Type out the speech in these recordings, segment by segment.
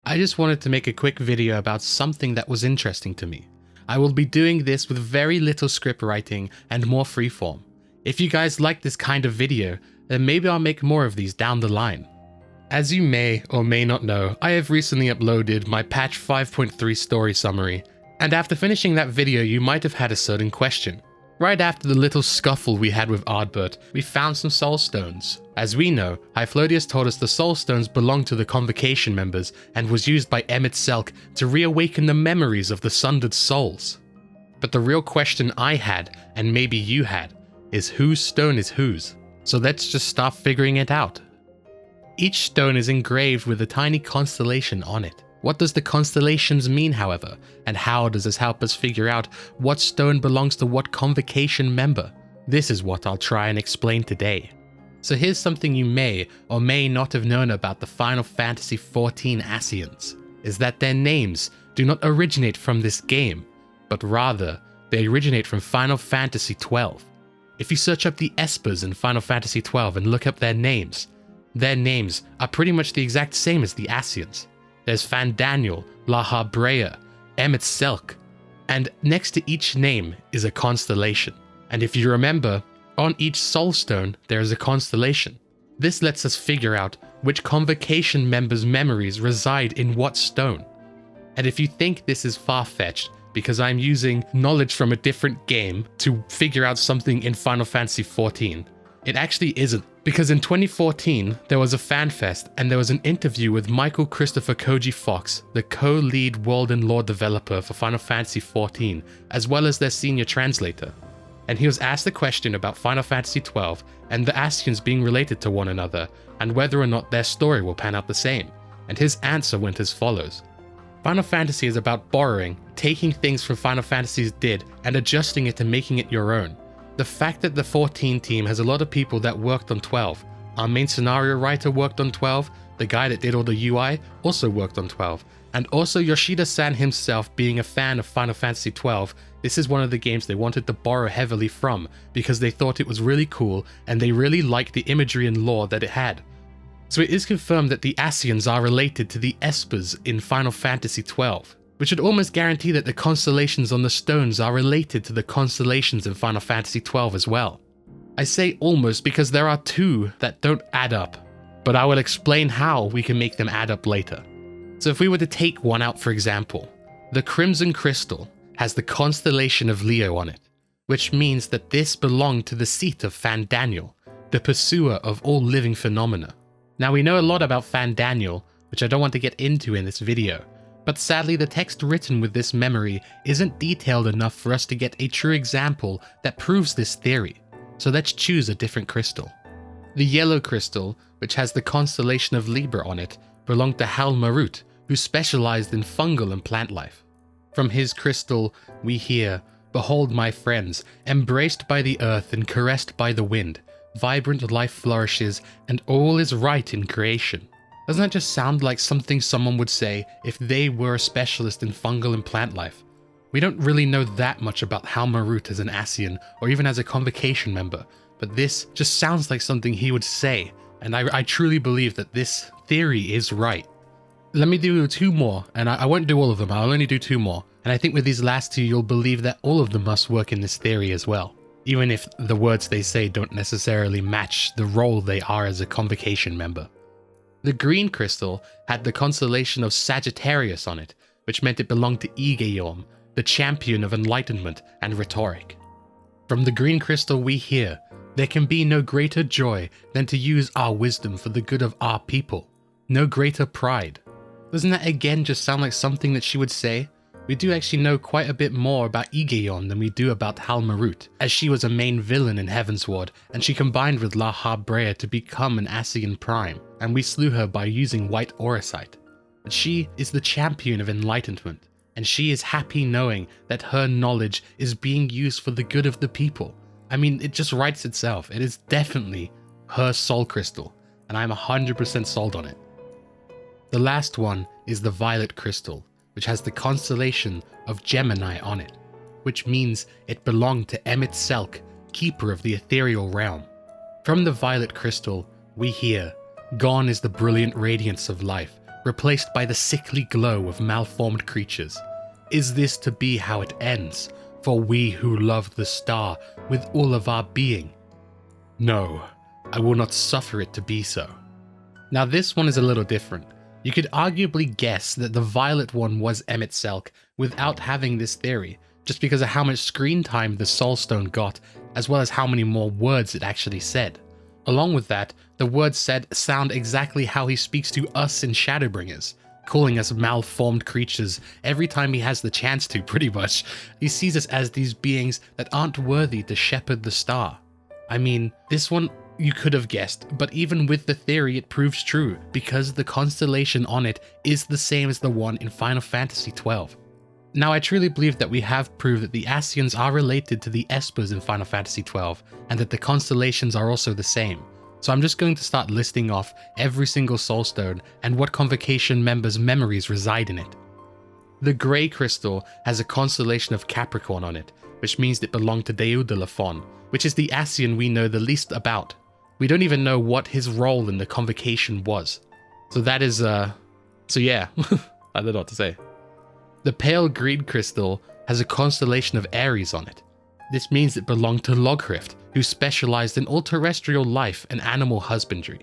I just wanted to make a quick video about something that was interesting to me. I will be doing this with very little script writing and more freeform. If you guys like this kind of video, then maybe I'll make more of these down the line. As you may or may not know, I have recently uploaded my patch 5.3 story summary, and after finishing that video you might have had a certain question. Right after the little scuffle we had with Ardbert, we found some soul stones. As we know, Hyflodius told us the soul stones belonged to the Convocation members and was used by Emmett Selk to reawaken the memories of the sundered souls. But the real question I had, and maybe you had, is whose stone is whose? So let's just start figuring it out. Each stone is engraved with a tiny constellation on it. What does the constellations mean, however, and how does this help us figure out what stone belongs to what Convocation member? This is what I'll try and explain today. So here's something you may or may not have known about the Final Fantasy XIV Ascians, is that their names do not originate from this game, but rather they originate from Final Fantasy XII. If you search up the Espers in Final Fantasy XII and look up their names are pretty much the exact same as the Ascians. There's Fandaniel, Laha Brea, Emmett Selk, and next to each name is a constellation. And if you remember, on each soul stone there is a constellation. This lets us figure out which Convocation members' memories reside in what stone. And if you think this is far-fetched, because I'm using knowledge from a different game to figure out something in Final Fantasy XIV, it actually isn't. Because in 2014, there was a fanfest and there was an interview with Michael Christopher Koji Fox, the co-lead world and lore developer for Final Fantasy XIV, as well as their senior translator. And he was asked a question about Final Fantasy XII and the Ascians being related to one another, and whether or not their story will pan out the same. And his answer went as follows. Final Fantasy is about borrowing, taking things from Final Fantasies did, and adjusting it and making it your own. The fact that the 14 team has a lot of people that worked on 12. Our main scenario writer worked on 12, the guy that did all the UI also worked on 12, and also Yoshida-san himself being a fan of Final Fantasy XII, this is one of the games they wanted to borrow heavily from because they thought it was really cool and they really liked the imagery and lore that it had. So it is confirmed that the Ascians are related to the Espers in Final Fantasy XII. Which would almost guarantee that the constellations on the stones are related to the constellations in Final Fantasy XII as well. I say almost because there are two that don't add up, but I will explain how we can make them add up later. So if we were to take one out, for example, the Crimson Crystal has the constellation of Leo on it, which means that this belonged to the seat of Fandaniel, the pursuer of all living phenomena. Now we know a lot about Fandaniel, which I don't want to get into in this video, but sadly the text written with this memory isn't detailed enough for us to get a true example that proves this theory, so let's choose a different crystal. The yellow crystal, which has the constellation of Libra on it, belonged to Amaurot, who specialized in fungal and plant life. From his crystal we hear, "Behold my friends, embraced by the earth and caressed by the wind, vibrant life flourishes and all is right in creation." Doesn't that just sound like something someone would say if they were a specialist in fungal and plant life? We don't really know that much about Amaurot as an Ascian or even as a Convocation member, but this just sounds like something he would say, and I truly believe that this theory is right. Let me do two more, and I won't do all of them, I'll only do two more, and I think with these last two you'll believe that all of them must work in this theory as well, even if the words they say don't necessarily match the role they are as a Convocation member. The green crystal had the constellation of Sagittarius on it, which meant it belonged to Aegeon, the champion of enlightenment and rhetoric. From the green crystal we hear, "There can be no greater joy than to use our wisdom for the good of our people. No greater pride." Doesn't that again just sound like something that she would say? We do actually know quite a bit more about Aegeon than we do about Amaurot, as she was a main villain in Heavensward, and she combined with Laha Brea to become an Ascian Prime, and we slew her by using white auracite. But she is the champion of enlightenment, and she is happy knowing that her knowledge is being used for the good of the people. I mean, it just writes itself. It is definitely her soul crystal, and I'm 100% sold on it. The last one is the violet crystal, which has the constellation of Gemini on it, which means it belonged to Emmett Selk, keeper of the ethereal realm. From the violet crystal, we hear, "Gone is the brilliant radiance of life, replaced by the sickly glow of malformed creatures. Is this to be how it ends, for we who love the star with all of our being? No, I will not suffer it to be so. Now this one is a little different. You could arguably guess that the violet one was Emet-Selch without having this theory, just because of how much screen time the Soulstone got, as well as how many more words it actually said. Along with that, the words said sound exactly how he speaks to us in Shadowbringers, calling us malformed creatures every time he has the chance to, pretty much. He sees us as these beings that aren't worthy to shepherd the star. I mean, this one you could have guessed, but even with the theory it proves true, because the constellation on it is the same as the one in Final Fantasy XII. Now I truly believe that we have proved that the Ascians are related to the Espers in Final Fantasy XII, and that the constellations are also the same. So I'm just going to start listing off every single Soulstone and what Convocation members' memories reside in it. The Grey Crystal has a constellation of Capricorn on it, which means it belonged to Deudalafon, which is the Ascian we know the least about. We don't even know what his role in the Convocation was. So that is, so yeah, I don't know what to say. The Pale Green Crystal has a constellation of Aries on it. This means it belonged to Loghrifft, who specialized in all-terrestrial life and animal husbandry.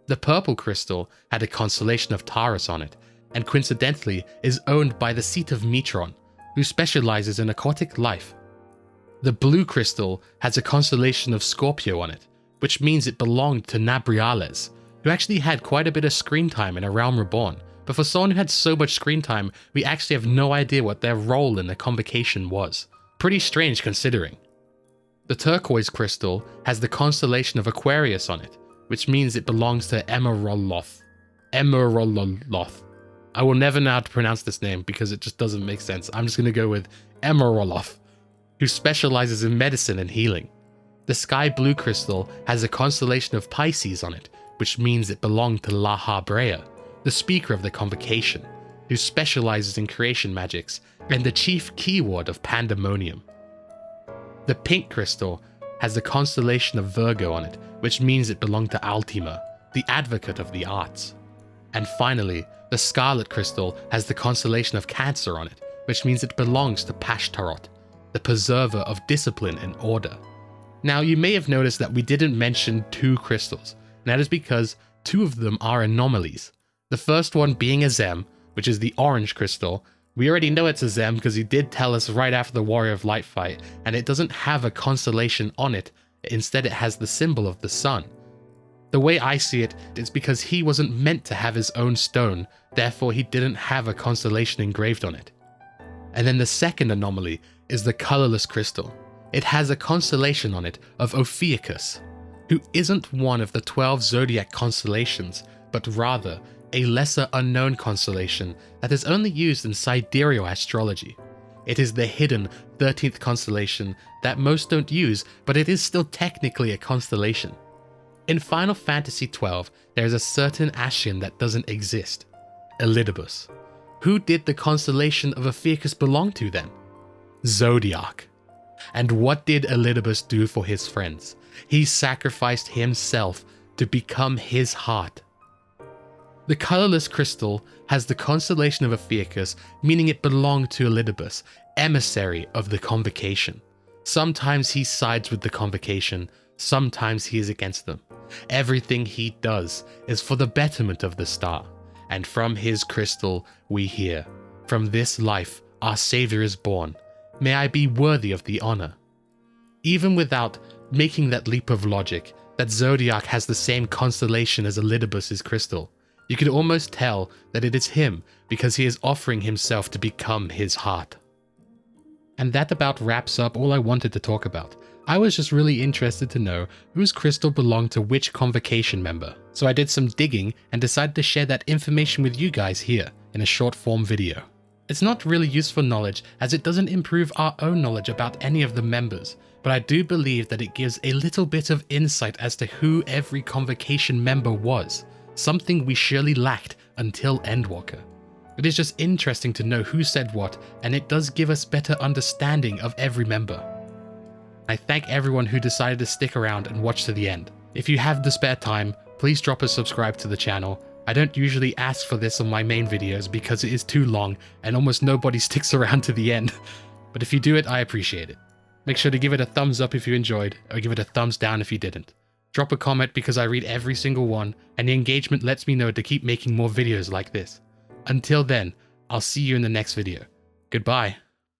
The Purple Crystal had a constellation of Taurus on it, and coincidentally is owned by the seat of Metron, who specializes in aquatic life. The Blue Crystal has a constellation of Scorpio on it, which means it belonged to Nabriales, who actually had quite a bit of screen time in A Realm Reborn, but for someone who had so much screen time, we actually have no idea what their role in the Convocation was. Pretty strange considering. The Turquoise Crystal has the constellation of Aquarius on it, which means it belongs to Amaurot. Amaurot. I will never know how to pronounce this name because it just doesn't make sense. I'm just going to go with Amaurot, who specializes in medicine and healing. The Sky Blue Crystal has a constellation of Pisces on it, which means it belonged to Laha Brea, the speaker of the Convocation, who specializes in creation magics and the chief keyword of Pandemonium. The Pink Crystal has the constellation of Virgo on it, which means it belonged to Altima, the advocate of the arts. And finally, the Scarlet Crystal has the constellation of Cancer on it, which means it belongs to Pashtarot, the preserver of discipline and order. Now, you may have noticed that we didn't mention two crystals, and that is because two of them are anomalies. The first one being a Zem, which is the Orange Crystal. We already know it's a Zem because he did tell us right after the Warrior of Light fight, and it doesn't have a constellation on it, instead it has the symbol of the sun. The way I see it is because he wasn't meant to have his own stone, therefore he didn't have a constellation engraved on it. And then the second anomaly is the Colorless Crystal. It has a constellation on it of Ophiuchus, who isn't one of the 12 zodiac constellations, but rather a lesser unknown constellation that is only used in sidereal astrology. It is the hidden 13th constellation that most don't use, but it is still technically a constellation. In Final Fantasy XII, there is a certain Ascian that doesn't exist, Elidibus. Who did the constellation of Ophiuchus belong to then? Zodiac. And what did Elidibus do for his friends? He sacrificed himself to become his heart. The Colorless Crystal has the constellation of Ophiuchus, meaning it belonged to Elidibus, emissary of the Convocation. Sometimes he sides with the Convocation, sometimes he is against them. Everything he does is for the betterment of the star, and from his crystal we hear, "From this life our Savior is born. May I be worthy of the honor." Even without making that leap of logic, that Zodiac has the same constellation as Elidibus's crystal, you could almost tell that it is him because he is offering himself to become his heart. And that about wraps up all I wanted to talk about. I was just really interested to know whose crystal belonged to which Convocation member, so I did some digging and decided to share that information with you guys here in a short form video. It's not really useful knowledge as it doesn't improve our own knowledge about any of the members, but I do believe that it gives a little bit of insight as to who every Convocation member was, something we surely lacked until Endwalker. It is just interesting to know who said what, and it does give us better understanding of every member. I thank everyone who decided to stick around and watch to the end. If you have the spare time, please drop a subscribe to the channel, I don't usually ask for this on my main videos because it is too long and almost nobody sticks around to the end, but if you do it, I appreciate it. Make sure to give it a thumbs up if you enjoyed, or give it a thumbs down if you didn't. Drop a comment because I read every single one, and the engagement lets me know to keep making more videos like this. Until then, I'll see you in the next video. Goodbye.